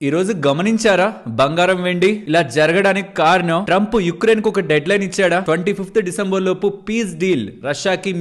ఈ రోజు గమనించారా బంగారం వెండి ఇలా జరగడానికి కారణం ట్రంప్ యుక్రెయిన్ కు ఒక డెడ్ లైన్ ఇచ్చాడా 25th డిసెంబర్ లోపు పీస్ డీల్ రష్యాకి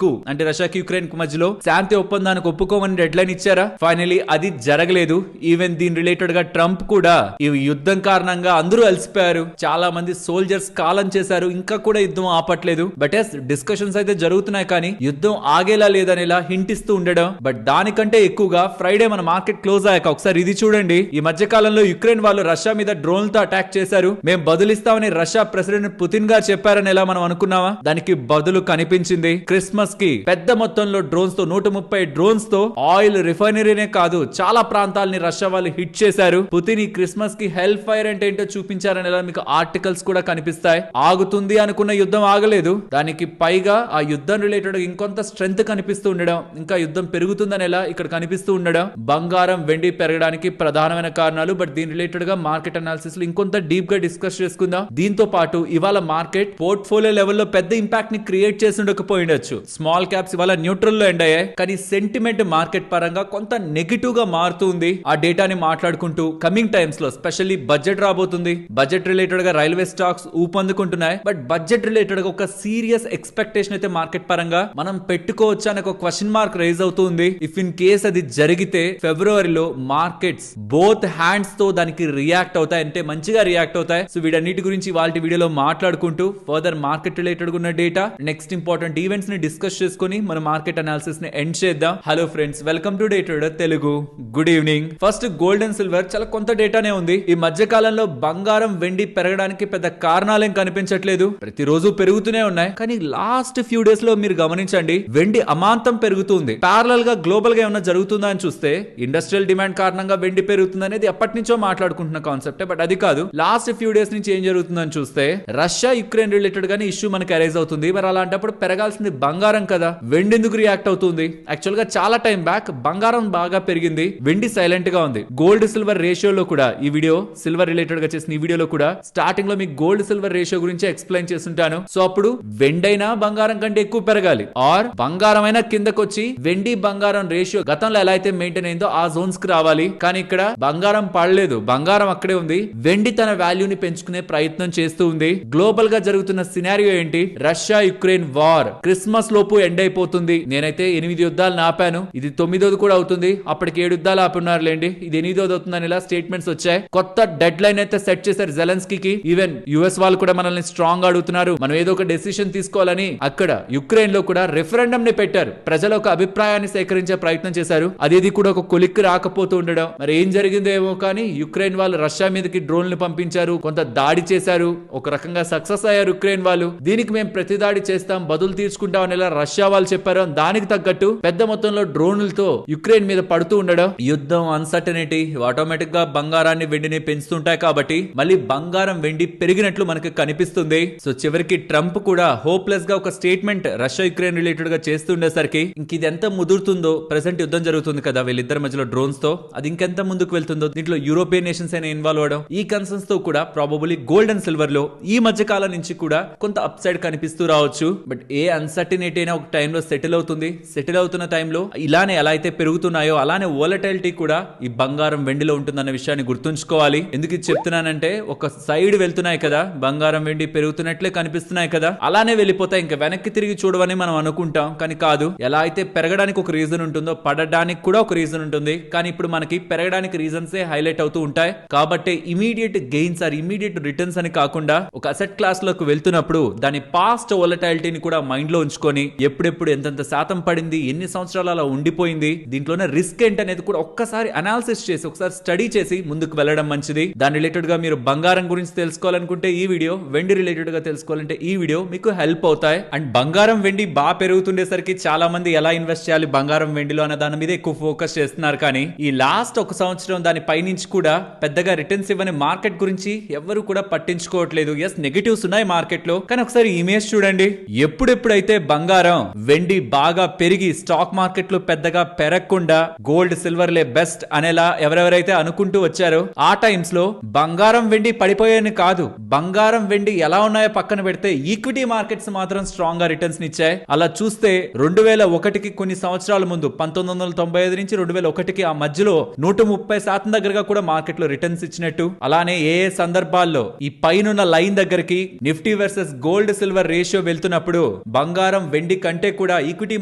యుక్రెయిన్ కు మధ్యలో శాంతి ఒప్పందానికి ఒప్పుకోమని డెడ్ లైన్ ఇచ్చారా. ఫైనలీ అది జరగలేదు. ఈవెన్ దీని రిలేటెడ్ గా ట్రంప్ కూడా ఈ యుద్ధం కారణంగా అందరూ అలసిపోయారు, చాలా మంది సోల్జర్స్ కాలం చేశారు, ఇంకా కూడా యుద్ధం ఆపట్లేదు. బట్ ఎస్ డిస్కషన్స్ అయితే జరుగుతున్నాయి, కానీ యుద్ధం ఆగేలా లేదనేలా హింట్ ఇస్తూ ఉండడం. బట్ దానికంటే ఎక్కువగా ఫ్రైడే మన మార్కెట్ క్లోజ్ అయ్యాక ఒకసారి ఇది చూడండి. ఈ మధ్య కాలంలో యుక్రెయిన్ వాళ్ళు రష్యా మీద డ్రోన్లతో అటాక్ చేశారు, మేము బదులిస్తామని రష్యా ప్రెసిడెంట్ పుతిన్ గారు చెప్పారని ఎలా మనం అనుకున్నావా? దానికి బదులు కనిపించింది. క్రిస్మస్ కి పెద్ద మొత్తంలో డ్రోన్స్ తో 130 డ్రోన్స్ తో ఆయిల్ రిఫైనరీనే కాదు చాలా ప్రాంతాలని రష్యా వాళ్ళు హిట్ చేశారు. పుతిన్ ఈ క్రిస్మస్ కి హెల్ ఫైర్ అంటే ఏంటో చూపించారని ఎలా మీకు ఆర్టికల్స్ కూడా కనిపిస్తాయి. ఆగుతుంది అనుకున్న యుద్ధం ఆగలేదు, దానికి పైగా ఆ యుద్ధం రిలేటెడ్ ఇంకొంత స్ట్రెంగ్త్ కనిపిస్తూ ఉండడం, ఇంకా యుద్ధం పెరుగుతుందని ఎలా ఇక్కడ కనిపిస్తూ ఉండడం బంగారం వెండి పెరగడానికి ప్రధానమైన కారణాలు. బట్ దీని రిలేటెడ్ గా మార్కెట్ అనాలిసిస్ లో ఇంకొంత డీప్ గా డిస్కస్ చేసుకుందాం. దీంతో పాటు ఇవాళ మార్కెట్ పోర్ట్ఫోలియో లెవెల్లో పెద్ద ఇంపాక్ట్ ని క్రియేట్ చేసి ఉండకపోయిండొచ్చు. స్మాల్ క్యాప్స్ ఇవాళ న్యూట్రల్ లో ఎండ్ అయ్యాయి, కానీ సెంటిమెంట్ మార్కెట్ పరంగా కొంత నెగిటివ్ గా మారుతుంది. ఆ డేటాని మాట్లాడుకుంటూ కమింగ్ టైమ్స్ లో స్పెషల్లీ బడ్జెట్ రాబోతుంది. బడ్జెట్ రిలేటెడ్ గా రైల్వే స్టాక్స్ ఊపందుకుంటున్నాయి. బట్ బడ్జెట్ రిలేటెడ్ గా ఒక సీరియస్ ఎక్స్పెక్టేషన్ అయితే మార్కెట్ పరంగా మనం పెట్టుకోవచ్చు అనే ఒక క్వశ్చన్ మార్క్ రైజ్ అవుతుంది. ఇఫ్ ఇన్ కేస్ అది జరిగితే ఫిబ్రవరిలో మార్కెట్స్ బోత్ హ్యాండ్స్ తో దానికి రియాక్ట్ అవుతాయి, అంటే మంచిగా రియాక్ట్ అవుతాయి. సో వీటన్నిటి గురించి వాళ్ళ వీడియోలో మాట్లాడుకుంటూ ఫర్దర్ మార్కెట్ రిలేటెడ్ ఉన్న డేటా, నెక్స్ట్ ఇంపార్టెంట్ ఈవెంట్స్ ని డిస్కస్ చేసుకుని మన మార్కెట్ అనాలిసిస్ ని ఎండ్ చేద్దాం. Hello friends, welcome to day trader Telugu. Good evening. First gold and silver చాలా కొంత డేటానే ఉంది. ఈ మధ్య కాలంలో బంగారం వెండి పెరగడానికి పెద్ద కారణాలేం కనిపించట్లేదు, ప్రతిరోజు పెరుగుతూనే ఉన్నాయి. కానీ లాస్ట్ ఫ్యూ డేస్ లో మీరు గమనించండి, వెండి అమాంతం పెరుగుతుంది. ప్యారలల్ గా గ్లోబల్ గా ఏమన్నా జరుగుతుందా అని చూస్తే ఇండస్ట్రియల్ డిమాండ్ కారణంగా వెండి పెరుగుతుంది అనేది ఎప్పటి నుంచో మాట్లాడుకుంటున్న కాన్సెప్ట్. బట్ అది కాదు, లాస్ట్ ఫ్యూ డేస్ నుంచి ఏం జరుగుతుందని చూస్తే రష్యా యుక్రెయిన్ రిలేటెడ్ గానీ ఇష్యూ మనకి అరైజ్ అవుతుంది. మరి అలాంటప్పుడు పెరగాల్సింది బంగారం కదా, వెండి ఎందుకు రియాక్ట్ అవుతుంది? యాక్చువల్ గా చాలా టైం బ్యాక్ బంగారం బాగా పెరిగింది, వెండి సైలెంట్ గా ఉంది. గోల్డ్ సిల్వర్ రేషియోలో కూడా ఈ వీడియో సిల్వర్ రిలేటెడ్ గా చేసిన ఈ వీడియోలో కూడా స్టార్టింగ్ లో మీకు గోల్డ్ సిల్వర్ రేషియో గురించి ఎక్స్ప్లెయిన్ చేస్తుంటాను. సో అప్పుడు వెండైనా బంగారం కంటే ఎక్కువ పెరగాలి, ఆర్ బంగారం అయినా కిందకు వచ్చి వెండి బంగారం రేషియో గతంలో ఎలా అయితే మెయింటైన్ అయిందో ఆ జోన్స్ కి రావాలి. కానీ ఇక్కడ బంగారం పడలేదు, బంగారం అక్కడే ఉంది. వెండి తన వాల్యూని పెంచుకునే ప్రయత్నం చేస్తూ ఉంది. గ్లోబల్ గా జరుగుతున్న సినారియో ఏంటి? రష్యా యుక్రెయిన్ వార్ క్రిస్మస్ లోపు ఎండ్ అయిపోతుంది. నేనైతే 8 యుద్ధాలు ఆపాను, ఇది 9వ కూడా అవుతుంది. అప్పటికి 7 యుద్ధాలు ఆపున్నారులేండి, ఇది 8వ అవుతుందని ఇలా స్టేట్మెంట్స్ వచ్చాయి. కొత్త డెడ్ లైన్ అయితే సెట్ చేశారు జెలెన్స్కీకి. ఈవెన్ యుఎస్ వాళ్ళు కూడా మనల్ని స్ట్రాంగ్ అడుగుతున్నారు, మనం ఏదో ఒక డెసిషన్ తీసుకోవాలని. అక్కడ యుక్రెయిన్ లో కూడా రెఫరెండం ని పెట్టారు, ప్రజల ఒక అభిప్రాయాన్ని సేకరించే ప్రయత్నం చేశారు. అదేది కూడా ఒక కొలిక్కి రాకపోతూ ఉండడం. మరి ఏం జరిగిందో ఏమో, కానీ యుక్రెయిన్ వాళ్ళు రష్యా మీదకి డ్రోన్లు పంపించారు, కొంత దాడి చేశారు, ఒక రకంగా సక్సెస్ అయ్యారు యుక్రెయిన్ వాళ్ళు. దీనికి మేము ప్రతి దాడి చేస్తాం, బదులు తీర్చుకుంటాం అని రష్యా వాళ్ళు చెప్పారు. దానికి తగ్గట్టు పెద్ద మొత్తంలో డ్రోన్లతో యుక్రెయిన్ మీద పడుతూ ఉండడం. యుద్ధం అన్సర్టనిటీ ఆటోమేటిక్ గా బంగారాన్ని వెండిని పెంచుతుంటాయి, కాబట్టి మళ్ళీ బంగారం వెండి పెరిగినట్లు మనకి కనిపిస్తుంది. సో చివరికి ట్రంప్ కూడా హోప్లెస్ గా ఒక స్టేట్మెంట్ రష్యా యుక్రెయిన్ రిలేటెడ్ గా చేస్తుండేసరికి ఇంక ఇది ఎంత ముదురుతుందో, ప్రెసెంట్ యుద్ధం జరుగుతుంది కదా వీళ్ళిద్దరి మధ్యలో డ్రోన్స్ తో, అది ఇంకెంత ముందుకు వెళ్తుందో, దీంట్లో యూరోపియన్ నేషన్స్ అయినా ఇన్వాల్వ్ అవడం, ఈ కన్సర్న్స్ తో కూడా ప్రాబబుల్లీ గోల్డ్ అండ్ సిల్వర్ లో ఈ మధ్య కాలం నుంచి కూడా కొంత అప్ సైడ్ కనిపిస్తూ రావచ్చు. బట్ ఏ అన్సర్టనిటీ అయినా ఒక టైంలో సెటిల్ అవుతుంది. సెటిల్ అవుతున్న టైంలో ఇలానే ఎలా అయితే పెరుగుతున్నాయో అలానే వోలటైలిటీ కూడా ఈ బంగారం వెండిలో ఉంటుందన్న విషయాన్ని గుర్తుంచుకోవాలి. ఎందుకు ఇది చెప్తున్నానంటే, ఒక సైడ్ వెళ్తున్నాయి కదా, బంగారం వెండి పెరుగుతున్నట్లే కనిపిస్తున్నాయి కదా, అలానే వెళ్ళిపోతాయి, ఇంకా వెనక్కి తిరిగి చూడవని మనం అనుకుంటాం. కానీ కాదు, ఎలా అయితే పెరగడానికి ఒక రీజన్ ఉంటుందో పడడానికి కూడా ఒక రీజన్ ఉంటుంది. కానీ ఇప్పుడు మనకి పెరగడానికి రీజన్స్ హైలైట్ అవుతూ ఉంటాయి. కాబట్టి immediate gains or immediate returns అని కాకుండా ఒక అసెట్ క్లాస్ లోకి వెళ్తున్నప్పుడు దాని పాస్ట్ వోలటైలిటీని కూడా మైండ్ లో ఉంచుకొని ఎప్పుడెప్పుడు ఎంతెంత శాతం పడింది, ఎన్ని సంవత్సరాలు అలా ఉండిపోయింది, దీంట్లోనే రిస్క్ ఏంటి అనేది కూడా ఒక్కసారి అనాలిసిస్ చేసి ఒకసారి స్టడీ చేసి ముందుకు వెళ్ళడం మంచిది. దాని రిలేటెడ్ గా మీరు బంగారం గురించి తెలుసుకోవాలనుకుంటే ఈ వీడియో, వెండి రిలేటెడ్ గా తెలుసుకోవాలంటే ఈ వీడియో మీకు హెల్ప్ అవుతాయి. అండ్ బంగారం వెండి బాగా పెరుగుతుండేసరికి చాలా మంది ఎలా ఇన్వెస్ట్ చేయాలి బంగారం వెండిలో అన్న దాని మీద ఎక్కువ ఫోకస్ చేస్తున్నారు. కానీ ఈ లాస్ట్ ఒక సంవత్సరం దాని పైనుంచి కూడా పెద్దగా రిటర్న్స్ ఇవ్వని మార్కెట్ గురించి ఎవరు కూడా పట్టించుకోవట్లేదు. ఎస్ నెగటివ్స్ ఉన్నాయి మార్కెట్ లో, కానీ ఒకసారి ఇమేజ్ చూడండి. ఎప్పుడెప్పుడైతే బంగారం వెండి బాగా పెరిగి స్టాక్ మార్కెట్ లో పెద్దగా పెరగకుండా గోల్డ్ సిల్వర్ లే బెస్ట్ అనేలా ఎవరెవరైతే అనుకుంటూ వచ్చారో ఆ టైమ్స్ లో బంగారం వెండి పడిపోయాయని కాదు, బంగారం వెండి ఎలా ఉన్నాయో పక్కన పెడితే ఈక్విటీ మార్కెట్స్ మాత్రం స్ట్రాంగ్ గా రిటర్న్స్ ఇచ్చాయి. అలా చూస్తే 2001కి కొన్ని సంవత్సరాల ముందు 1995 నుంచి 2001కి ఆ మధ్యలో 130% దగ్గర దగ్గరగా కూడా మార్కెట్ లో రిటర్న్స్ ఇచ్చినట్టు, అలానే ఏ ఏ సందర్భాల్లో ఈ పైనున్న లైన్ దగ్గరికి Nifty versus gold silver ratio వెళ్తున్నప్పుడు బంగారం వెండి కంటే కూడా ఈక్విటీ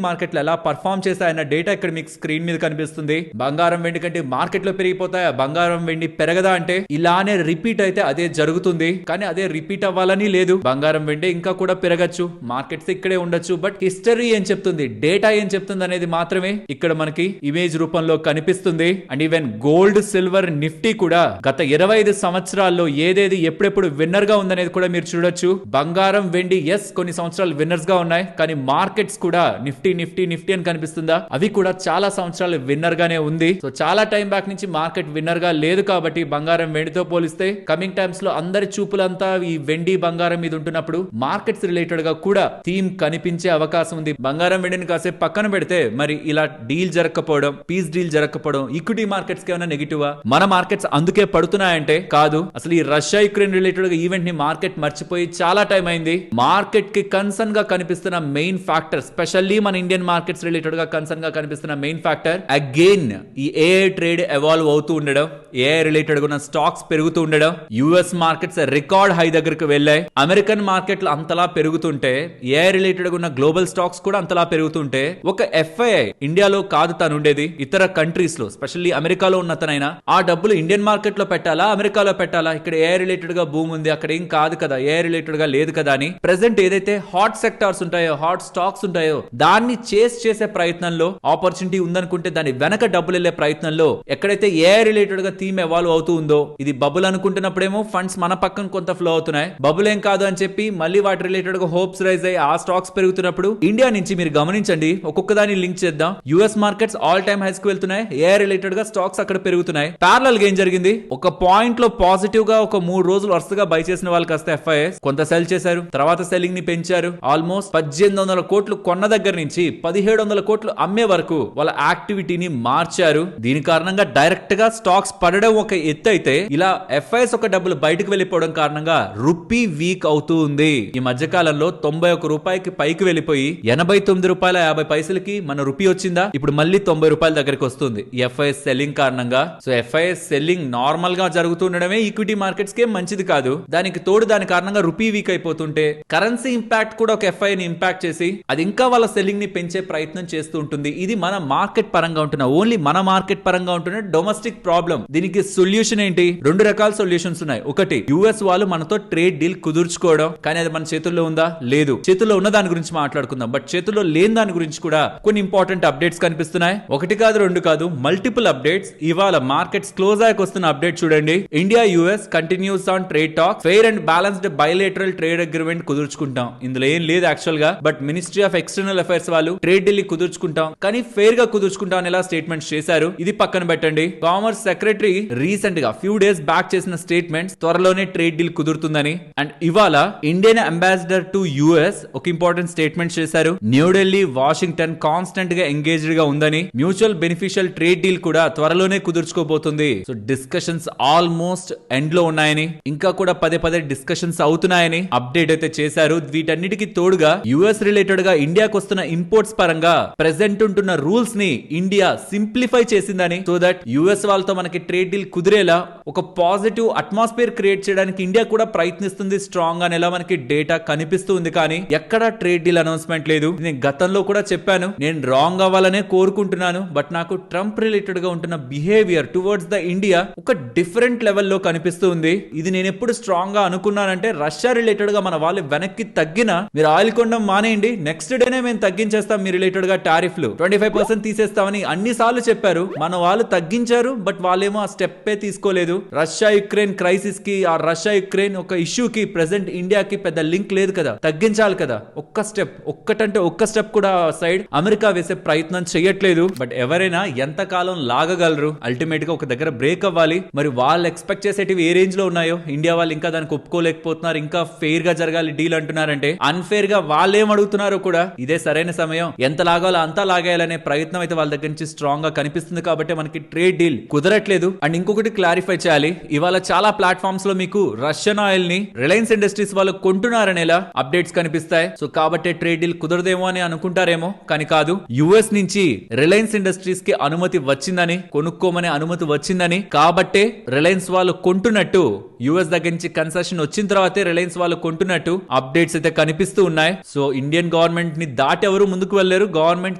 మార్కెట్లు ఎలా పర్ఫామ్ చేశాయన్న డేటా ఇక్కడ మీకు స్క్రీన్ మీద కనిపిస్తుంది. బంగారం వెండి కంటే మార్కెట్ లో పెరిగిపోతాయా, బంగారం వెండి పెరగదా అంటే ఇలానే రిపీట్ అయితే అదే జరుగుతుంది. కానీ అదే రిపీట్ అవ్వాలని లేదు, బంగారం వెండి ఇంకా కూడా పెరగచ్చు, మార్కెట్స్ ఇక్కడే ఉండొచ్చు. బట్ హిస్టరీ ఏం చెప్తుంది, డేటా ఏం చెప్తుంది అనేది మాత్రమే ఇక్కడ మనకి ఇమేజ్ రూపంలో కనిపిస్తుంది. And even gold silver Nifty కూడా గత 25 సంవత్సరాల్లో ఏదేది ఎప్పుడెప్పుడు విన్నర్ గా ఉందనేది కూడా మీరు చూడొచ్చు. బంగారం వెండి ఎస్ కొన్ని సంవత్సరాలు విన్నర్స్ గా ఉన్నాయి, కానీ మార్కెట్స్ కూడా నిఫ్టీ నిఫ్టీ నిఫ్టీ అని కనిపిస్తుందా, అవి కూడా చాలా సంవత్సరాలు విన్నర్ గానే ఉంది. సో చాలా టైం బ్యాక్ నుంచి మార్కెట్ విన్నర్ గా లేదు. కాబట్టి బంగారం వెండితో పోలిస్తే కమింగ్ టైమ్స్ లో అందరి చూపులంతా ఈ వెండి బంగారం మీద ఉంటున్నప్పుడు మార్కెట్స్ రిలేటెడ్ గా కూడా థీమ్ కనిపించే అవకాశం ఉంది. బంగారం వెండిని కాసేపు పక్కన పెడితే మరి ఇలా డీల్ జరగకపోవడం, పీస్ డీల్ జరగకపోవడం ఈక్విటీ మార్కెట్స్ కి ఏమైనా నెగిటివా, మన మార్కెట్స్ అందుకే పడుతున్నాయంటే కాదు. అసలు ఈ రష్యా యుక్రెయిన్ రిలేటెడ్ గా ఈవెంట్ ని మార్కెట్ మర్చిపోయి చాలా టైం అయింది. మార్కెట్ కి కన్సర్న్ గా కనిపిస్తున్న మెయిన్ ఫ్యాక్టర్, స్పెషల్లీ మన ఇండియన్ మార్కెట్స్ రిలేటెడ్ గా కన్సర్న్ గా కనిపిస్తున్న మెయిన్ ఫ్యాక్టర్ అగైన్ ఈ ఏఐ ట్రేడ్ ఎవాల్వ్ అవుతూ ఉండడం, ఏఐ రిలేటెడ్ ఉన్న స్టాక్స్ పెరుగుతూ ఉండడం, యుఎస్ మార్కెట్స్ రికార్డ్ హై దగ్గరకు వెళ్ళాయి. అమెరికన్ మార్కెట్లు అంతలా పెరుగుతుంటే ఏఐ రిలేటెడ్ ఉన్న గ్లోబల్ స్టాక్స్ కూడా అంతలా పెరుగుతుంటే ఒక ఎఫ్ఐఐ ఇండియాలో కాదు తను ఉండేది, ఇతర కంట్రీస్ లో స్పెషల్లీ అమెరికాలో ఉన్న తనైనా ఆ డబ్బులు ఇండియన్ మార్కెట్ లో పెట్టాలా అమెరికాలో పెట్టాలా, ఇక్కడ ఏఐ రిలేటెడ్ గా భూమి ఉంది అక్కడ ఏం కాదు కదా, ఏఐ రిలేటెడ్ గా లేదు కదా అని ప్రెసెంట్ ఏదైతే హాట్ సెక్టార్స్ ఉంటాయో, హాట్ స్టాక్స్ ఉంటాయో దాన్ని చేసే ప్రయత్నంలో ఆపర్చునిటీ ఉందనుకుంటే దాని వెనక డబ్బులు వెళ్లే ప్రయత్నంలో ఎక్కడైతే ఏఐ రిలేటెడ్ గా థీమ్ ఎవాల్వ్ అవుతూ ఉందో, ఇది బబుల్ అనుకుంటున్నప్పుడేమో ఫండ్స్ మన పక్కన కొంత ఫ్లో అవుతున్నాయి, బబుల్ ఏం కాదు అని చెప్పి మళ్ళీ వాటి రిలేటెడ్ గా హోప్స్ రైజ్ అయ్యి ఆ స్టాక్స్ పెరుగుతున్నప్పుడు ఇండియా నుంచి మీరు గమనించండి, ఒక్కొక్క దాన్ని లింక్ చేద్దాం. US markets all time highs కు వెళ్తున్నాయి, ఏఐ రిలేటెడ్ గా స్టాక్స్ అక్కడ పెరుగుతున్నాయి. ప్యారలల్ గా ఏం జరిగింది, ఒక పాయింట్ లో పాజిటివ్ గా ఒక 3 రోజులు వరుసగా బై చేసిన వాళ్ళు కాస్త ఎఫ్ఐఎస్ కొంత సెల్ చేశారు, తర్వాత సెల్లింగ్ ని పెంచారు. ఆల్మోస్ట్ 1800 కోట్లు కొన్న దగ్గర నుంచి 1700 కోట్లు అమ్మే వరకు వాళ్ళ యాక్టివిటీని మార్చారు. దీని కారణంగా డైరెక్ట్ గా స్టాక్స్ పడడం ఒక ఎత్తు అయితే, ఇలా ఎఫ్ఐఎస్ ఒక డబ్బులు బయటకు వెళ్ళిపోవడం కారణంగా రూపీ వీక్ అవుతూ ఉంది. ఈ మధ్య కాలంలో 91 రూపాయికి పైకి వెళ్ళిపోయి 89 రూపాయల 50 పైసలకి మన రూపీ వచ్చిందా, ఇప్పుడు మళ్ళీ 90 రూపాయల దగ్గరికి వస్తుంది ఎఫ్ఐఎస్ సెల్లింగ్ కారణంగా. సో ఎఫ్ఐఎస్ సెల్లింగ్ నార్మల్ గా జరుగుతుండడమే ఈక్విటీ మార్కెట్స్ కి మంచిది కాదు. దానికి తోడు దాని కారణంగా రూపీ వీక్ అయిపోతుంటే కరెన్సీ ఇంపాక్ట్ కూడా ఒక ఎఫ్ఐ ని ఇంపాక్ట్ చేసి అది ఇంకా వాళ్ళ సెల్లింగ్ ని పెంచే ప్రయత్నం చేస్తూ ఉంటుంది. ఇది మన మార్కెట్ పరంగా ఉంటున్న, ఓన్లీ మన మార్కెట్ పరంగా ఉంటున్న డొమెస్టిక్ ప్రాబ్లం. దీనికి సొల్యూషన్ ఏంటి, 2 రకాల సొల్యూషన్స్ ఉన్నాయి. ఒకటి, యుఎస్ వాళ్ళు మనతో ట్రేడ్ డీల్ కుదుర్చుకోవడం, కానీ అది మన చేతుల్లో ఉందా, లేదు. చేతుల్లో ఉన్న దాని గురించి మాట్లాడుకుందాం, బట్ చేతుల్లో లేని దాని గురించి కూడా కొన్ని ఇంపార్టెంట్ అప్డేట్స్ కనిపిస్తున్నాయి. ఒకటి కాదు, 2 కాదు, మల్టిపుల్ అప్డేట్స్. ఇవాళ మార్కెట్స్ క్లోజ్ అయ్యాక వస్తున్న అప్డేట్ చూడండి. India US continues on trade talk, fair and balanced bilateral trade agreement కుదుర్చుకుంటాం. ఇందులో ఏం లేదు యాక్చువల్ గా, but ministry of external affairs వాళ్ళు ట్రేడ్ డీల్ కుదుర్చుకుంటాం కానీ ఫెయిర్ గా కుదుర్చుకుంటాం అని ఎలా స్టేట్మెంట్స్ చేశారు. ఇది పక్కన పెట్టండి. కామర్స్ సెక్రటరీ రీసెంట్ గా ఫ్యూ డేస్ బ్యాక్ చేసిన స్టేట్మెంట్స్ త్వరలోనే ట్రేడ్ డీల్ కుదురుతుందని. అండ్ ఇవాళ ఇండియన్ అంబాసిడర్ టు యుఎస్ ఒక ఇంపార్టెంట్ స్టేట్మెంట్ చేశారు. న్యూఢిల్లీ, వాషింగ్టన్ కాన్స్టెంట్ గా ఎంగేజ్డ్ గా ఉందని, మ్యూచువల్ బెనిఫిషియల్ ట్రేడ్ డీల్ కూడా త్వరలోనే కుదుర్చుకోబోతుంది. సో డిస్కషన్స్ ఆల్మోస్ట్ ఎండ్ లో ఉన్నాయని, ఇంకా కూడా పదే డిస్కషన్స్ అవుతున్నాయని అప్డేట్ అయితే చేశారు. వీటన్నిటికి తోడుగా యుఎస్ రిలేటెడ్ గా ఇండియాకు వస్తున్న ఇంపోర్ట్స్ పరంగా ప్రెసెంట్ ఉంటున్న రూల్స్ ని ఇండియా సింప్లిఫై చేసిందని, సో దట్ యుఎస్ వాళ్ళతో మనకి ట్రేడ్ డీల్ కుదిరేలా ఒక పాజిటివ్ అట్మాస్ఫియర్ క్రియేట్ చేయడానికి ఇండియా కూడా ప్రయత్నిస్తుంది స్ట్రాంగ్ అని ఎలా మనకి డేటా కనిపిస్తుంది. కానీ ఎక్కడ ట్రేడ్ డీల్ అనౌన్స్మెంట్ లేదు. నేను గతంలో కూడా చెప్పాను, నేను రాంగ్ అవ్వాలనే కోరుకుంటున్నాను, బట్ నాకు ట్రంప్ రిలేటెడ్ గా ఉంటున్న బిహేవియర్ టువర్డ్స్ ద ఇండియా ఒక డిఫరెంట్ లెవెల్లో కనిపిస్తుంది. ఇది నేను ఎప్పుడు స్ట్రాంగ్ గా అనుకున్నానంటే, రష్యా రిలేటెడ్ గా మన వాళ్ళు వెనక్కి తగ్గినా మీరు ఆయిల్ కొనడం మానేయండి, నెక్స్ట్ డేనే మేము తగ్గించేస్తాం మీ రిలేటెడ్ గా టారిఫ్లు 25% తీసేస్తామని అన్ని సార్లు చెప్పారు. మన వాళ్ళు తగ్గించారు, బట్ వాళ్ళేమో ఆ స్టెప్పే తీసుకోలేదు. రష్యా యుక్రెయిన్ క్రైసిస్ కి, ఆ రష్యా యుక్రెయిన్ ఒక ఇష్యూకి ప్రెసెంట్ ఇండియాకి పెద్ద లింక్ లేదు కదా, తగ్గించాలి కదా. ఒక్క స్టెప్, ఒక్క స్టెప్ కూడా సైడ్ అమెరికా వేసే ప్రయత్నం చేయట్లేదు. బట్ ఎవరైనా ఎంత కాలం లాగగలరు, అల్టిమేట్ గా ఒక దగ్గర బ్రేక్ అవ్వాలి. మరి వాళ్ళు ఎక్స్పెక్ట్ చేసేటివి ఏ రేంజ్ లో ఉన్నాయో, ఇండియా వాళ్ళు ఇంకా దానికి ఒప్పుకోలేకపోతున్నారు. ఇంకా ఫెయిర్ గా జరగాలి డీల్ అంటున్నారంటే, అన్ఫేర్ గా వాళ్ళేం అడుగుతున్నారో కూడా ఇదే సరైన సమయం, ఎంత లాగాలో అంతా లాగేయాలనే ప్రయత్నం అయితే వాళ్ళ దగ్గర నుంచి స్ట్రాంగ్ గా కనిపిస్తుంది. కాబట్టి మనకి ట్రేడ్ డీల్ కుదరట్లేదు. అండ్ ఇంకొకటి క్లారిఫై చేయాలి, ఇవాళ చాలా ప్లాట్ఫామ్స్ లో మీకు రష్యన్ ఆయిల్ ని రిలయన్స్ ఇండస్ట్రీస్ వాళ్ళు కొంటున్నారనేలా అప్డేట్స్ కనిపిస్తాయి. సో కాబట్టి ట్రేడ్ డీల్ కుదరదేమో అని అనుకుంటారేమో, కానీ కాదు. యుఎస్ నుంచి రిలయన్స్ ఇండస్ట్రీస్ కి అనుమతి వచ్చిందని, కొనుక్కోమనే అనుమతి వచ్చిందని, కాబట్టే రిలయన్స్ వాళ్ళు కొంటున్నట్టు, యుఎస్ దగ్గర నుంచి కన్సెషన్ వచ్చిన తర్వాతే రిలయన్స్ వాళ్ళు కొంటున్నట్టు అప్డేట్స్ అయితే కనిపిస్తూ ఉన్నాయి. సో ఇండియన్ గవర్నమెంట్ ని దాటి ఎవరు ముందుకు వెళ్ళారు. గవర్నమెంట్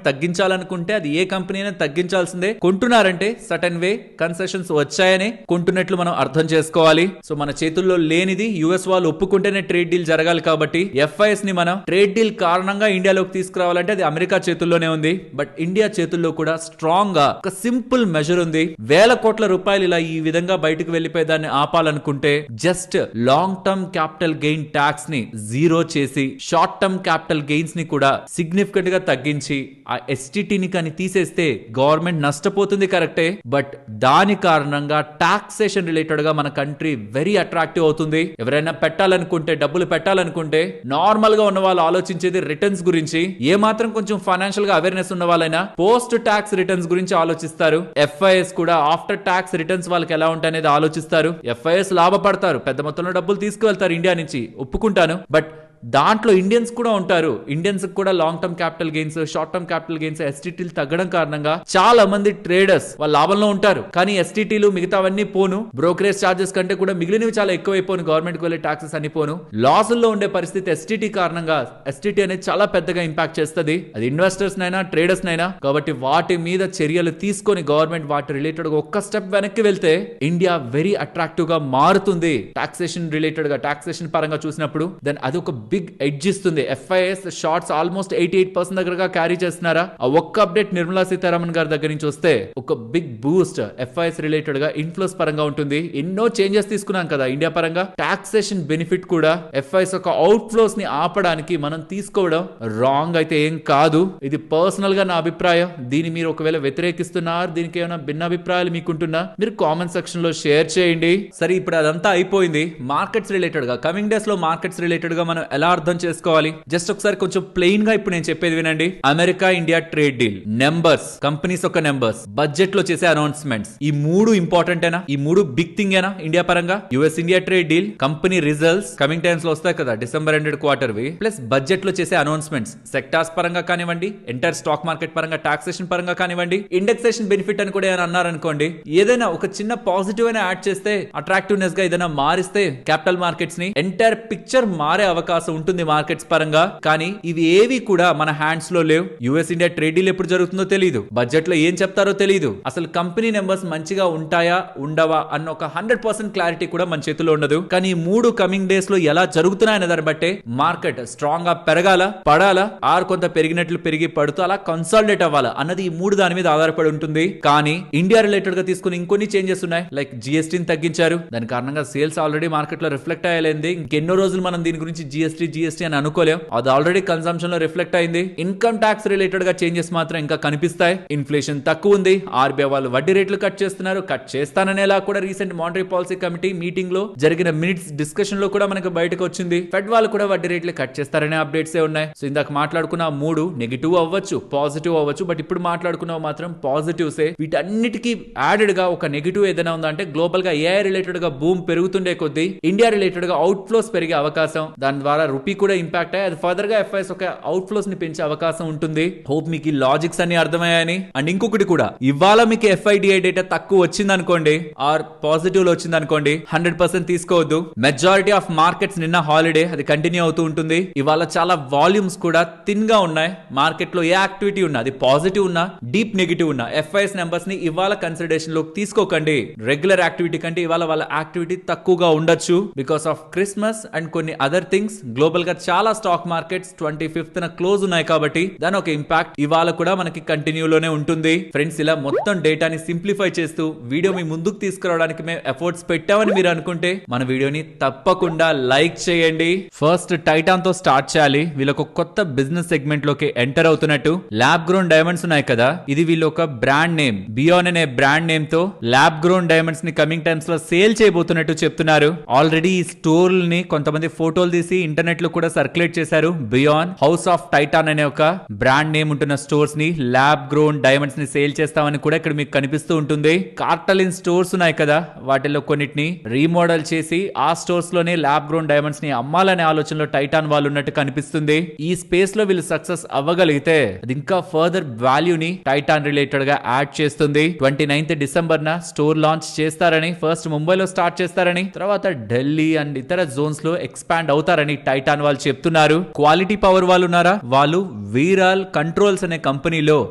తగ్గించాలనుకుంటే అది ఏ కంపెనీ అయినా తగ్గించాల్సిందే. కొంటున్నారంటే సర్టన్ వే కన్సెషన్స్ వచ్చాయని కొంటున్నట్లు మనం అర్థం చేసుకోవాలి. సో మన చేతుల్లో లేనిది యుఎస్ వాళ్ళు ఒప్పుకుంటేనే ట్రేడ్ డీల్ జరగాలి. కాబట్టి ఎఫ్ఐఎస్ ని మనం ట్రేడ్ డీల్ కారణంగా ఇండియాలోకి తీసుకురావాలంటే అది అమెరికా చేతుల్లోనే ఉంది. బట్ ఇండియా చేతుల్లో కూడా స్ట్రాంగ్ గా ఒక సింపుల్ మెజర్ ఉంది. వేల కోట్ల రూపాయలు ఇలా ఈ విధంగా బయటకు వెళ్లిపోయి దాన్ని ఆపాలనుకుంటే just long term capital gain tax ని జీరో చేసి షార్ట్ టర్మ్ క్యాపిటల్ గెయిన్స్ ని కూడా సిగ్నిఫికెంట్ గా తగ్గించి ఆ ఎస్టిటిని కానీ తీసేస్తే గవర్నమెంట్ నష్టపోతుంది కరెక్టే. బట్ దాని కారణంగా టాక్సేషన్ రిలేటెడ్ గా మన కంట్రీ వెరీ అట్రాక్టివ్ అవుతుంది. ఎవరైనా పెట్టాలనుకుంటే, డబ్బులు పెట్టాలనుకుంటే నార్మల్ గా ఉన్న వాళ్ళు ఆలోచించేది రిటర్న్స్ గురించి. ఏ మాత్రం కొంచెం ఫైనాన్షియల్ గా అవేర్నెస్ ఉన్న వాళ్ళైనా పోస్ట్ ట్యాక్స్ రిటర్న్స్ గురించి ఆలోచిస్తారు. ఎఫ్ఐఎస్ కూడా ఆఫ్టర్ ట్యాక్స్ రిటర్న్స్ వాళ్ళకి ఎలా ఉంటాయనేది ఆలోచిస్తారు. ఎఫ్ఐఎస్ లాభపడతారు, పెద్ద మొత్తంలో డబ్బులు తీసుకువెళ్తారు ఇండియా నుంచి, ఒప్పుకుంటాను. బట్ దాంట్లో ఇండియన్స్ కూడా ఉంటారు. ఇండియన్స్ కూడా long term capital gains, short term capital gains, ఎస్టీటీలు తగ్గడం కారణంగా చాలా మంది ట్రేడర్స్ వాళ్ళ లాభంలో ఉంటారు. కానీ ఎస్టీటీలు మిగతావన్నీ పోను, బ్రోకరేజ్ చార్జెస్ కంటే కూడా మిగిలినవి చాలా ఎక్కువైపోను, గవర్నమెంట్ కి వెళ్ళే టాక్సెస్ అన్ని పోను. లాసుల్లో ఉండే పరిస్థితి ఎస్టీటీ కారణంగా, ఎస్టీటీ అనేది చాలా పెద్దగా ఇంపాక్ట్ చేస్తుంది. అది ఇన్వెస్టర్స్ నైనా ట్రేడర్స్ నైనా. కాబట్టి వాటి మీద చర్యలు తీసుకొని గవర్నమెంట్ వాటి రిలేటెడ్ ఒక్క స్టెప్ వెనక్కి వెళ్తే ఇండియా వెరీ అట్రాక్టివ్ గా మారుతుంది. టాక్సేషన్ రిలేటెడ్ గా, టాక్సేషన్ పరంగా చూసినప్పుడు దెన్ అది ఒక బిగ్ ఎడ్జ్ ఇస్తుంది. ఎఫ్ఐఎస్ షార్ట్స్ ఆల్మోస్ట్ 88% దగ్గరగా క్యారీ చేస్తున్నారా. ఆ ఒక్క అప్డేట్ నిర్మలా సీతారామన్ గారి దగ్గర నుంచి వస్తే ఒక బిగ్ బూస్ట్ ఎఫ్ఐఎస్ రిలేటెడ్ గా ఇన్ఫ్లోస్ పరంగా ఉంటుంది. ఎన్నో చేంజెస్ తీసుకున్నాం కదా ఇండియా పరంగా. టాక్సేషన్ బెనిఫిట్ కూడా ఎఫ్ఐఎస్ ఒక అవుట్ ఫ్లోస్ ని ఆపడానికి మనం తీసుకోవడం రాంగ్ అయితే ఏం కాదు. ఇది పర్సనల్ గా నా అభిప్రాయం. దీన్ని మీరు ఒకవేళ వ్యతిరేకిస్తున్నారు, దీనికి ఏమైనా భిన్న అభిప్రాయాలు మీకుంటున్నా మీరు కామెంట్ సెక్షన్ లో షేర్ చేయండి. సరే, ఇప్పుడు అదంతా అయిపోయింది. మార్కెట్స్ రిలేటెడ్ గా, కమింగ్ డేస్ లో మార్కెట్స్ రిలేటెడ్ గా మనం ఎలా అర్థం చేసుకోవాలి, జస్ట్ ఒకసారి కొంచెం ప్లెయిన్ గా ఇప్పుడు నేను చెప్పేది వినండి. America India trade deal numbers, companies యొక్క నెంబర్స్, బడ్జెట్ లో చేసే అనౌన్స్మెంట్స్, ఈ మూడు ఇంపార్టెంట్ ఏనా? ఈ మూడు బిగ్ థింగ్ ఏనా ఇండియా పరంగా? US India trade deal, company results coming times లో వస్తాయి కదా, డిసెంబర్ ఎండెడ్ క్వార్టర్ వి, ప్లస్ బడ్జెట్ లో చేసే అనౌన్స్మెంట్స్, సెక్టార్స్ పరంగా కానివ్వండి, ఎంటైర్ స్టాక్ మార్కెట్ పరంగా, టాక్సేషన్ పరంగా కానివ్వండి, ఇండెక్సేషన్ బెనిఫిట్ అని కూడా ఏమైనా అన్నారనుకోండి, ఏదైనా ఒక చిన్న పాజిటివ్ అయినా యాడ్ చేస్తే, అట్రాక్టివ్నెస్ గా ఏదైనా మారిస్తే క్యాపిటల్ మార్కెట్స్ ని ఎంటైర్ పిక్చర్ మారే అవకాశం ఉంటుంది మార్కెట్స్ పరంగా. కానీ ఇవి ఏవి కూడా మన హ్యాండ్స్ లో లేవు. యుఎస్ ఇండియా ట్రేడ్ డీల్ ఎప్పుడు జరుగుతుందో తెలియదు, బడ్జెట్ లో ఏం చెప్తారో తెలియదు, అసలు కంపెనీ నెంబర్స్ మంచిగా ఉంటాయా ఉండవా అన్న ఒక 100% క్లారిటీ కూడా మన చేతిలో ఉండదు. కానీ ఈ మూడు కమింగ్ డేస్ లో ఎలా జరుగుతున్నాయనే దాన్ని బట్టే మార్కెట్ స్ట్రాంగ్ గా పెరగాల, పడాలా, ఆర్ కొంత పెరిగినట్లు పెరిగి పడుతూ అలా కన్సాలిడేట్ అవ్వాలా అన్నది ఈ మూడు దాని మీద ఆధారపడి ఉంటుంది. కానీ ఇండియా రిలేటెడ్ గా తీసుకుని ఇంకొన్ని చేంజెస్ ఉన్నాయి. లైక్ జిఎస్టీని తగ్గించారు, దాని కారణంగా సేల్స్ ఆల్రెడీ మార్కెట్ లో రిఫ్లెక్ట్ అయ్యలేంది. ఇంకెన్నో రోజులు మనం దీని గురించి జిఎస్టీ అని అనుకోలేం, అది ఆల్రెడీ కన్సంప్షన్ లో రిఫ్లెక్ట్ అయింది. ఇన్కమ్ ట్యాక్స్ రిలేటెడ్ గా చేంజెస్ మాత్రం ఇంకా కనిపిస్తాయి. ఇన్ఫ్లేషన్ తక్కువ ఉంది, ఆర్బీఐ వాళ్ళు వడ్డీ రేట్లు కట్ చేస్తున్నారు, కట్ చేస్తాననేలా కూడా recent monetary policy committee meeting లో జరిగిన మినిట్స్ డిస్కషన్ లో కూడా మనకు బయటకు వచ్చింది. ఫెడ్ వాళ్ళు కూడా వడ్డీ రేట్లు కట్ చేస్తారనే అప్డేట్స్ ఉన్నాయి. సో ఇందాక మాట్లాడుకున్న మూడు నెగిటివ్ అవ్వచ్చు, పాజిటివ్ అవ్వచ్చు, బట్ ఇప్పుడు మాట్లాడుకున్నావు మాత్రం పాజిటివ్సే. వీటన్నిటికీ యాడెడ్ గా ఒక నెగిటివ్ ఏదైనా ఉందంటే గ్లోబల్ గా ఏఐ రిలేటెడ్ గా బూమ్ పెరుగుతుండే కొద్దీ ఇండియా రిలేటెడ్ గా అవుట్ ఫ్లోస్ పెరిగే అవకాశం, దాని ద్వారా రూపీ కూడా ఇంపాక్ట్ అయ్యి అది ఫర్దర్ గా ఎఫ్ఐఎస్ ఒక అవుట్ ఫ్లోస్ ని పెంచే అవకాశం ఉంటుంది. హోప్ మీకు ఈ లాజిక్స్ అన్ని అర్థమయ్యాయని. అండ్ ఇంకొకటి కూడా, ఇవాళ మీకు ఎఫ్ఐడిఐ డేటా తక్కువ వచ్చింది అనుకోండి, ఆర్ పాజిటివ్ లో వచ్చింది అనుకోండి, 100% తీసుకోవద్దు. మెజారిటీ ఆఫ్ మార్కెట్స్ నిన్న హాలిడే, అది కంటిన్యూ అవుతూ ఉంటుంది. ఇవాళ చాలా వాల్యూమ్స్ కూడా థిన్ గా ఉన్నాయి. మార్కెట్ లో ఏ యాక్టివిటీ ఉన్నా, అది పాజిటివ్ ఉన్నా, డీప్ నెగిటివ్ ఉన్నా, ఎఫ్ఐఎస్ నెంబర్స్ ని ఇవాళ కన్సిడరేషన్ లోకి తీసుకోకండి. రెగ్యులర్ యాక్టివిటీ కంటే ఇవాళ వాళ్ళ యాక్టివిటీ తక్కువగా ఉండొచ్చు బికాస్ ఆఫ్ క్రిస్మస్ అండ్ కొన్ని అదర్ థింగ్స్. గ్లోబల్ గా చాలా స్టాక్ మార్కెట్స్ 25th క్లోజ్ ఉన్నాయి కాబట్టి దాని ఒక ఇంపాక్ట్ ఇవాళ కూడా మనకి కంటిన్యూలోనే ఉంటుంది. ఫ్రెండ్స్, ఇలా మొత్తం డేటాని సింప్లిఫై చేస్తూ వీడియో మీ ముందుకు తీసుకురావడానికి మేము ఎఫర్ట్స్ పెట్టామని మీరు అనుకుంటే మన వీడియోని తప్పకుండా లైక్ చేయండి. ఫస్ట్ టైటాన్ తో స్టార్ట్ చేయాలి. వీళ్ళొక కొత్త బిజినెస్ సెగ్మెంట్ లోకి ఎంటర్ అవుతున్నట్టు. ల్యాబ్ గ్రోన్ డైమండ్స్ ఉన్నాయి కదా, ఇది వీళ్ళ ఒక బ్రాండ్ నేమ్, బియాన్ అనే బ్రాండ్ నేమ్ తో ల్యాబ్ గ్రోన్ డైమండ్స్ ని కమింగ్ టైమ్స్ లో సేల్ చేయబోతున్నట్టు చెప్తున్నారు. ఆల్రెడీ ఈ స్టోర్ ని కొంతమంది ఫోటోలు తీసి ఇంటర్నెట్ ఇంటర్నెట్ లో కూడా సర్క్యులేట్ చేశారు. బియాన్ హౌస్ ఆఫ్ టైటాన్ అనే ఒక బ్రాండ్ నేమ్ ఉంటున్న స్టోర్స్ ని ల్యాబ్ గ్రోన్ డైమండ్స్ ని సేల్ చేస్తామని కూడా ఇక్కడ మీకు కనిపిస్తూ ఉంటుంది. కార్టలిన్ స్టోర్స్ ఉన్నాయి కదా, వాటిల్లో కొన్నిటిని రీమోడల్ చేసి ఆ స్టోర్స్ లోనే ల్యాబ్ గ్రోన్ డైమండ్స్ ని అమ్మాలనే ఆలోచనలో టైటాన్ వాళ్ళు ఉన్నట్టు కనిపిస్తుంది. ఈ స్పేస్ లో వీళ్ళు సక్సెస్ అవ్వగలిగితే అది ఇంకా ఫర్దర్ వాల్యూని టైటాన్ రిలేటెడ్ గా యాడ్ చేస్తుంది. 29th డిసెంబర్ న స్టోర్ లాంచ్ చేస్తారని, ఫస్ట్ ముంబైలో స్టార్ట్ చేస్తారని, తర్వాత ఢిల్లీ అండ్ ఇతర జోన్స్ లో ఎక్స్పాండ్ అవుతారని టైటాన్ వాళ్ళు చెప్తున్నారు. క్వాలిటీ పవర్ వాళ్ళు ఉన్నారా, వాళ్ళు వీరాల్ కంట్రోల్స్ అనే కంపెనీలో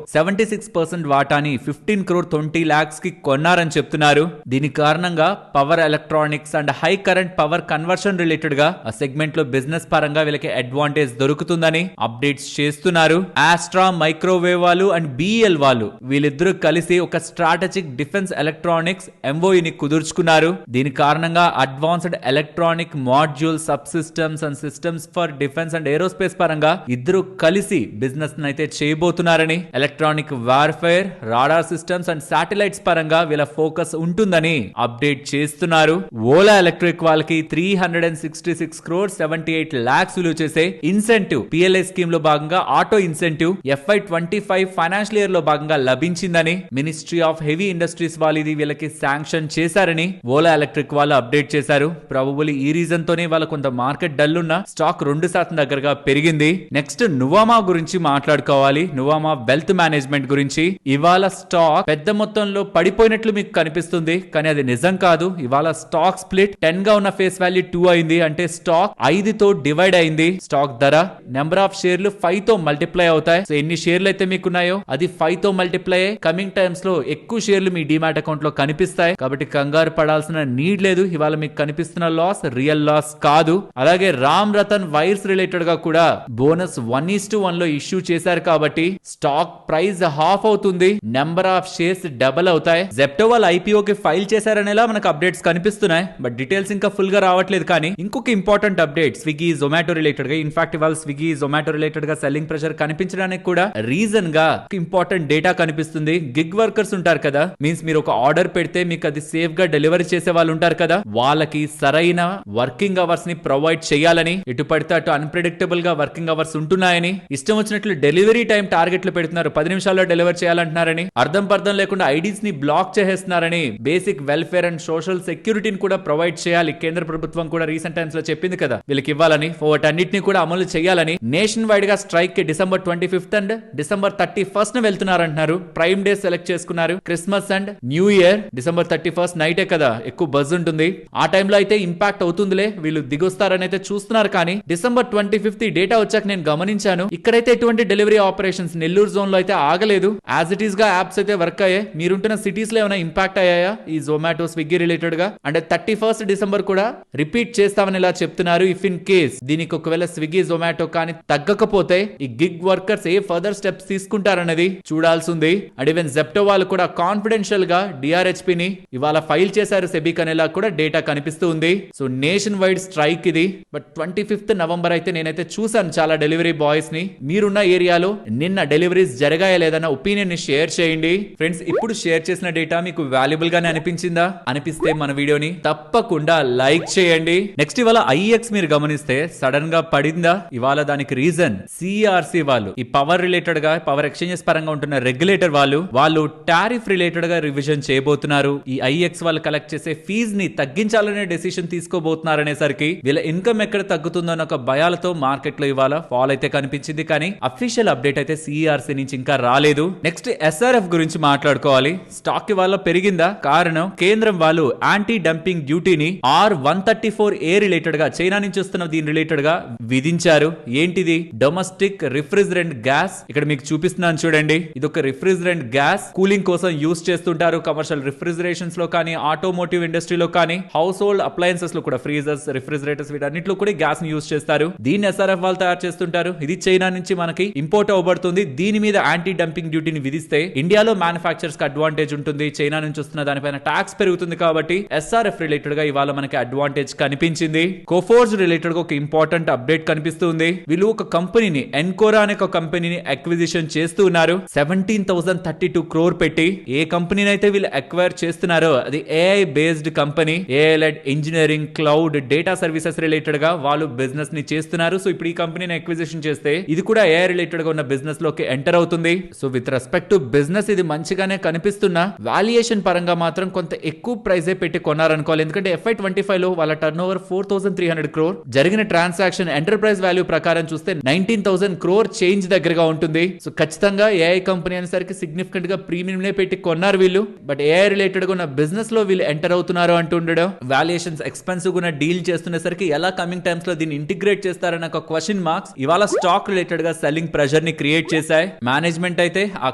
76% వాటాని 15 crore 20 lakhs కి కొన్నారని చెప్తున్నారు. దీని కారణంగా power electronics and high current power conversion related గా ఆ సెగ్మెంట్ లో బిజినెస్ పరంగా వీళ్ళకి అడ్వాంటేజ్ దొరుకుతుందని అప్డేట్స్ చేస్తున్నారు. ఆస్ట్రా మైక్రోవేవ్ వాళ్ళు అండ్ బిఎల్ వాళ్ళు వీళ్ళిద్దరూ కలిసి ఒక స్ట్రాటజిక్ డిఫెన్స్ ఎలక్ట్రానిక్స్ ఎంఓయు ని కుదుర్చుకున్నారు. దీని కారణంగా advanced electronic module sub systems and systems for defence and aerospace పరంగా ఇద్దరు కలిసి బిజినెస్ అయితే చేయబోతున్నారని, electronic warfare, radar systems and satellites పరంగా వీళ్ళ ఫోకస్ ఉంటుందని అప్డేట్ చేస్తున్నారు. ఓలా ఎలక్ట్రిక్ వాళ్ళకి 366 crore 78 lakhs విలువ చేసే ఇన్సెంటివ్ పిఎల్ఐ స్కీమ్ లో భాగంగా auto incentive FY25 financial year లో భాగంగా లభించిందని మినిస్ట్రీ ఆఫ్ హెవీ ఇండస్ట్రీస్ వాళ్ళు ఇది వీళ్ళకి శాంక్షన్ చేశారని ఓలా ఎలక్ట్రిక్ వాళ్ళు అప్డేట్ చేశారు. ప్రాబబుల్లీ ఈ రీజన్ తోనే వాళ్ళ కొంత మార్కెట్ డల్ ఉన్న స్టాక్ 2% దగ్గరగా పెరిగింది. నెక్స్ట్ నువామా గురించి మాట్లాడుకోవాలి. నువామా వెల్త్ మేనేజ్మెంట్ గురించి. ఇవాళ స్టాక్ పెద్ద మొత్తంలో పడిపోయినట్లు మీకు కనిపిస్తుంది, కానీ అది నిజం కాదు. ఇవాళ స్టాక్ స్ప్లిట్ 10 గా ఉన్న ఫేస్ వాల్యూ 2 అయింది. అంటే స్టాక్ 5 తో డివైడ్ అయింది. స్టాక్ ధర నెంబర్ ఆఫ్ షేర్లు 5 తో మల్టిప్లై అవుతాయి. సో ఎన్ని షేర్లు అయితే మీకున్నాయో అది 5 తో మల్టిప్లై అయ్యి కమింగ్ టైమ్స్ లో ఎక్కువ షేర్లు మీ డిమాట్ అకౌంట్ లో కనిపిస్తాయి. కాబట్టి కంగారు పడాల్సిన నీడ్ లేదు. ఇవాళ మీకు కనిపిస్తున్న లాస్ రియల్ లాస్ కాదు. అలాగే రామ్ రతన్ వైర్స్ రిలేటెడ్ గా కూడా బోనస్ 1:1 లో ఇష్యూ చేశారు కాబట్టి స్టాక్ ప్రైస్ హాఫ్ అవుతుంది, నెంబర్ ఆఫ్ షేర్స్ డబుల్ అవుతాయి. జెప్టో వాళ్ళు ఐపీఓ కి ఫైల్ చేశారనేలా మనకు అప్డేట్స్ కనిపిస్తున్నాయి, బట్ డీటెయిల్స్ ఇంకా ఫుల్ గా రావట్లేదు. కానీ ఇంకొక important update Swiggy Zomato related గా, ఇన్ఫాక్ట్ ఇవాళ స్విగ్గీ జొమాటో రిలేటెడ్ గా సెల్లింగ్ ప్రెషర్ కనిపించడానికి కూడా రీజన్ గా ఇంపార్టెంట్ డేటా కనిపిస్తుంది. గిగ్ వర్కర్స్ ఉంటారు కదా, మీన్స్ మీరు ఒక ఆర్డర్ పెడితే మీకు అది సేఫ్ గా డెలివరీ చేసే వాళ్ళు ఉంటారు కదా, వాళ్ళకి సరైన వర్కింగ్ అవర్స్ ని ప్రొవైడ్ చేయాలని, ఇటు పడితే అటు అన్ప్రెడిక్టబుల్ గా వర్కింగ్ అవర్స్ ఉంటున్నాయని, ఇష్టం వచ్చినట్లు డెలివరీ టైం టార్గెట్లు పెడుతున్నారు, 10 నిమిషాల్లో డెలివరీ చేయాలంటున్నారని, అర్థం పర్థం లేకుండా ఐడీస్ ని బ్లాక్ చేసేస్తున్నారని, బేసిక్ వెల్ఫేర్ అండ్ సోషల్ సెక్యూరిటీని కూడా ప్రొవైడ్ చేయాలి. కేంద్ర ప్రభుత్వం కూడా రీసెంట్ టైమ్స్ లో చెప్పింది కదా వీళ్ళకి ఇవ్వాలని. వాటన్నిటిని కూడా అమలు చేయాలని నేషన్ వైడ్ గా స్ట్రైక్ కి December 25th and December 31st వెళ్తున్నారంటున్నారు. ప్రైమ్ డే సెలెక్ట్ చేసుకున్నారు. Christmas and new year December 31st నైటే కదా ఎక్కువ బజ్ ఉంటుంది. ఆ టైంలో అయితే ఇంపాక్ట్ అవుతుందిలే, వీళ్ళు దిగొస్తారని అయితే చూస్తున్నారు. కానీ December 25th ఈ డేటా వచ్చాక నేను గమనించాను, ఇక్కడైతే ఎటువంటి డెలివరీ ఆపరేషన్స్ నెల్లూరు జోన్ లో అయితే ఆగలేదు. యాజ్ ఇట్ ఈస్ గా యాప్స్ అయితే వర్క్ అయ్యాయి. మీరుంటున్న సిటీస్ లో ఏమైనా ఇంపాక్ట్ అయ్యాయా ఈ జొమాటో స్విగ్గీ రిలేటెడ్ గా? అంటే 31st December కూడా రిపీట్ చేస్తామని ఇలా చెప్తున్నారు. ఇఫ్ ఇన్ కేస్ దీనికి ఒకవేళ స్విగ్గీ జొమాటో కానీ తగ్గకపోతే ఈ గిగ్ వర్కర్స్ ఏ ఫర్దర్ స్టెప్స్ తీసుకుంటారన్నది చూడాల్సింది. అండ్ ఈవెన్ జెప్టో వాళ్ళు కూడా కాన్ఫిడెన్షియల్ గా డిఆర్హెచ్పి ని ఇవాళ ఫైల్ చేశారు సెబీక్ అనేలా కూడా డేటా కనిపిస్తూ ఉంది. సో నేషన్ వైడ్ స్ట్రైక్ ఇది. బట్ 25th November అయితే నేనైతే చూసాను చాలా డెలివరీ బాయ్స్ ని. మీరున్న ఏరియాలో నిన్న డెలివరీస్ జరిగాయా లేదన్న ఒపీనియన్ ని షేర్ చేయండి ఫ్రెండ్స్. ఇప్పుడు షేర్ చేసిన డేటా మీకు వాల్యుబుల్ గానే అనిపించిందా? అనిపిస్తే మన వీడియోని తప్పకుండా లైక్ చేయండి. నెక్స్ట్ ఇవాళ ఐఎక్స్ మీరు గమనిస్తే సడన్ గా పడిందా? ఇవాళ దానికి రీజన్ సిఆర్సి వాళ్ళు, ఈ పవర్ రిలేటెడ్ గా పవర్ ఎక్స్చేంజెస్ పరంగా ఉంటున్న రెగ్యులేటర్ వాళ్ళు టారిఫ్ రిలేటెడ్ గా రివిజన్ చేయబోతున్నారు. ఈ ఐఎక్స్ వాళ్ళు కలెక్ట్ చేసే ఫీజ్ ని తగ్గించాలనే డెసిషన్ తీసుకోబోతున్నారు అనేసరికి వీళ్ళ ఇన్కమ్ ఎక్కడ తగ్గుతుందో అన్న ఒక భయాలతో మార్కెట్ లో ఇవాళ ఫాల్ అయితే కనిపించింది. కానీ అఫీషియల్ అప్డేట్ అయితే సిఆర్సి నుంచి ఇంకా రాలేదు. నెక్స్ట్ ఎస్ఆర్ఎఫ్ గురించి మాట్లాడుకోవాలి. స్టాక్ ఇవాళ పెరిగిందా? కారణం కేంద్రం వాళ్ళు యాంటీ డంపింగ్ డ్యూటీని R134A రిలేటెడ్ గా చైనా నుంచి వస్తున్న దీని రిలేటెడ్ గా విధించారు. ఏంటిది? Domestic refrigerant gas. ఇక్కడ మీకు చూపిస్తున్నాను చూడండి. ఇది ఒక రిఫ్రిజరెంట్ గ్యాస్ కూలింగ్ కోసం యూస్ చేస్తుంటారు. కమర్షియల్ రిఫ్రిజరేషన్స్ లో కానీ, ఆటోమోటివ్ ఇండస్ట్రీలో కానీ, హౌస్ హోల్డ్ అప్లయన్సెస్ లో కూడా, ఫ్రీజర్స్, రిఫ్రిజరేటర్స్ వీటన్నిటిలో కూడా గ్యాస్ ని యూస్ చేస్తారు. దీన్ని ఎస్ఆర్ఎఫ్ వాళ్ళు తయారు చేస్తుంటారు. ఇది చైనా నుంచి మనకి ఇంపోర్ట్ అవ్వబడుతుంది. దీని మీద యాంటీ డంపింగ్ డ్యూటీని విధిస్తే ఇండియాలో మ్యానుఫాక్చర్స్ కి అడ్వాంటేజ్ ఉంటుంది. చైనా నుంచి వస్తున్న దానిపైన ట్యాక్స్ పెరుగుతుంది. కాబట్టి ఎస్ఆర్ఎఫ్ రిలేటెడ్ గా ఇవాళ మనకి అడ్వాంటేజ్ కనిపించింది. కోఫోర్జ్ రిలేటెడ్ గా ఒక ఇంపార్టెంట్ అప్డేట్ కనిపిస్తుంది. వీళ్ళు ఒక కంపెనీని, ఎన్కోరా అనే ఒక కంపెనీని అక్విజిషన్ చేస్తూ ఉన్నారు. 17,032 crore పెట్టి. ఏ కంపెనీని అయితే వీళ్ళు అక్వైర్ చేస్తున్నారో అది AI based company. AI led engineering, cloud, data services related గా వాళ్ళు వాళ్ళు బిజినెస్ ని చేస్తున్నారు. సో ఇప్పుడు ఈ కంపెనీని అక్విజిషన్ చేస్తే ఇది కూడా ఏఐ రిలేటెడ్ గా ఉన్న బిజినెస్ లోకి ఎంటర్ అవుతుంది. So with respect to business ఇది మంచిగానే కనిపిస్తున్నా వాల్యుయేషన్ పరంగా మాత్రం కొంత ఎక్కువ ప్రైజే పెట్టి కొన్నారనుకోవాలి. ఎందుకంటే FY25 లో వాళ్ళ టర్న్ ఓవర్ 4,300 crore, జరిగిన ట్రాన్సాక్షన్ ఎంటర్ప్రైజ్ వాల్యూ ప్రకారం చూస్తే 19,000 crore చేంజ్ దగ్గరగా ఉంటుంది. సో ఖచ్చితంగా ఏఐ కంపెనీ అనేసరికి సిగ్నిఫికెంట్ గా ప్రీమియం పెట్టి కొన్నారు వీళ్ళు. బట్ ఏఐ రిలేటెడ్ గా ఉన్న బిజినెస్ లో వీళ్ళు ఎంటర్ అవుతున్నారు అంటుండడం, వాల్యుయేషన్స్ ఎక్స్పెన్సివ్ గా డీల్ చేస్తున్నసరికి ఎలా కమింగ్ టైమ్స్ లో దీన్ని ఇంటిగ్రేట్ చేస్తారన్న ఒక క్వశ్చన్ మార్క్స్ ఇవాళ స్టాక్ రిలేటెడ్ గా సెల్లింగ్ ప్రెషర్ ని క్రియేట్ చేశాయి. మేనేజ్మెంట్ అయితే ఆ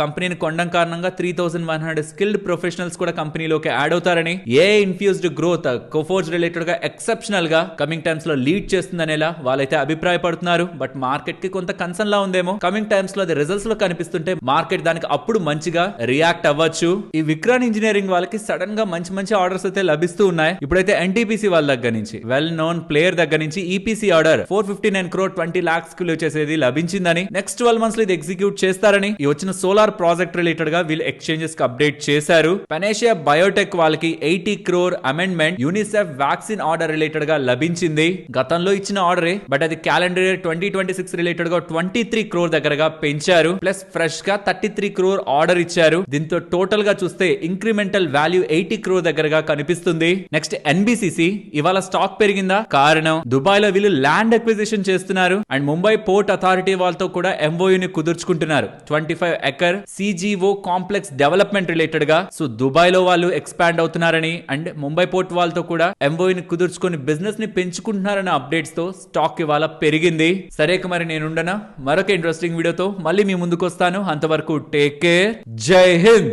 కంపెనీని కొనడం కారణంగా 3,100 స్కిల్డ్ ప్రొఫెషనల్స్ కూడా కంపెనీలోకి యాడ్ అవుతారని, AI infused growth Coforge related గా ఎక్సెప్షనల్ గా కమింగ్ టైమ్స్ లో లీడ్ చేస్తుందనేలా వాళ్ళైతే అభిప్రాయపడుతున్నారు. బట్ మార్కెట్ కి కొంత కన్సర్న్ లా ఉందేమో. కమింగ్ టైమ్స్ లో అది రిజల్ట్స్ లో కనిపిస్తుంటే మార్కెట్ దానికి అప్పుడు మంచిగా రియాక్ట్ అవ్వచ్చు. ఈ విక్రాన్ ఇంజనీరింగ్ వాళ్ళకి సడన్ గా మంచి మంచి ఆర్డర్స్ అయితే లభిస్తూ ఉన్నాయి. ఇప్పుడైతే ఎన్టీపీసీ వాళ్ళ దగ్గర నుంచి, వెల్ నోన్ ప్లేయర్ దగ్గర నుంచి ఈపీసీ ఆర్డర్ 459 crore 20 lakhs కి వచ్చేసేది లభించిందని, నెక్స్ట్ 12 months లో ఇది ఎగ్జిక్యూట్ చేస్తారని ఈ వచ్చిన సోలార్ ప్రాజెక్ట్ రిలేటెడ్ గా వీళ్ళు ఎక్స్చేంజెస్ కి అప్డేట్ చేశారు. పెనేషియా బయోటెక్ వాళ్ళకి 80 crore amendment UNICEF vaccine order related గా లభించింది. గతంలో ఇచ్చిన ఆర్డరే, బట్ అది క్యాలెండర్ ఇయర్ 2026 రిలేటెడ్ గా 23 crore దగ్గరగా పెంచారు. ప్లస్ ఫ్రెష్ గా 33 crore ఆర్డర్ ఇచ్చారు. దీంతో టోటల్ గా చూస్తే ఇంక్రిమెంటల్ వాల్యూ 80 crore దగ్గరగా కనిపిస్తుంది. నెక్స్ట్ ఎన్బిసిసి ఇవాళ స్టాక్ పెరిగిందా? కారణం దుబాయ్ లో వీళ్ళు ల్యాండ్ అక్విజిషన్ చేస్తున్నారు అండ్ ముంబై పోర్ట్ అథారిటీ వాళ్ళతో కూడా MOU ని కుదుర్చుకుంటున్నారు. 25 acre CGO complex development related గా. సో దుబాయ్ లో వాళ్ళు ఎక్స్పాండ్ అవుతున్నారని అండ్ ముంబై పోర్ట్ వాళ్ళతో కూడా MOU ని కుదుర్చుకొని బిజినెస్ ని పెంచుకుంటున్నారన్న అప్డేట్స్ తో స్టాక్ ఇవాళ పెరిగింది. సరే మరి నేనుండనా మరొక ఇంట్రెస్టింగ్ వీడియోతో మళ్ళీ మీ ముందుకు వస్తాను. అంతవరకు టేక్ కేర్, జై హింద్.